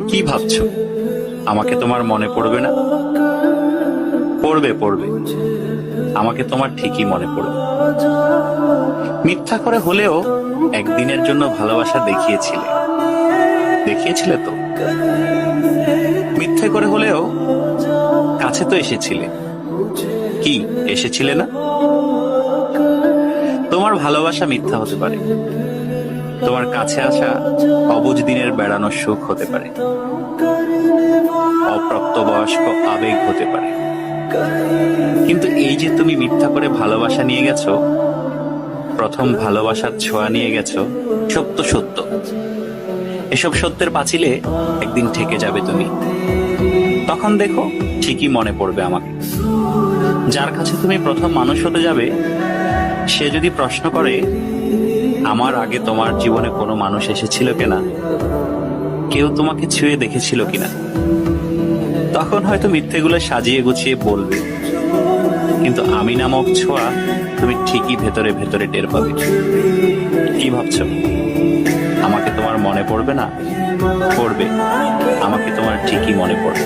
কি ভাবছো? আমাকে তোমার মনে পড়বে না? পড়বে পড়বে, আমাকে তোমার ঠিকই মনে পড়বে। মিথ্যা করে হলেও একদিনের জন্য ভালোবাসা দেখিয়েছিলে, দেখিয়েছিলে তো। মিথ্যে করে হলেও কাছে তো এসেছিলে, কি এসেছিলে না? তোমার ভালোবাসা মিথ্যা হতে পারে, তোমার কাছে আসা অবুঝ দিনের বেড়ানোর সুখ হতে পারে, অপ্রাপ্তবয়স্ক আবেগ হতে পারে। কিন্তু এই যে তুমি মিথ্যা করে ভালোবাসা নিয়ে গেছো, প্রথম ভালোবাসার ছোঁয়া নিয়ে গেছো, সত্য সত্য। এসব সত্যের পাঁচিলে একদিন ঠেকে যাবে তুমি। তখন দেখো ঠিকই মনে পড়বে আমাকে। যার কাছে তুমি প্রথম মানুষ হতে যাবে, সে যদি প্রশ্ন করে আমার আগে তোমার জীবনে কোনো মানুষ এসেছিল কিনা, কেউ তোমাকে ছুঁয়ে দেখেছিল কিনা, তখন হয়তো মিথ্যেগুলো সাজিয়ে গুছিয়ে বলবে, কিন্তু আমি নামক ছোঁয়া তুমি ঠিকই ভেতরে ভেতরে টের পাবে। কি ভাবছো? আমাকে তোমার মনে পড়বে না? পড়বে, আমাকে তোমার ঠিকই মনে পড়বে।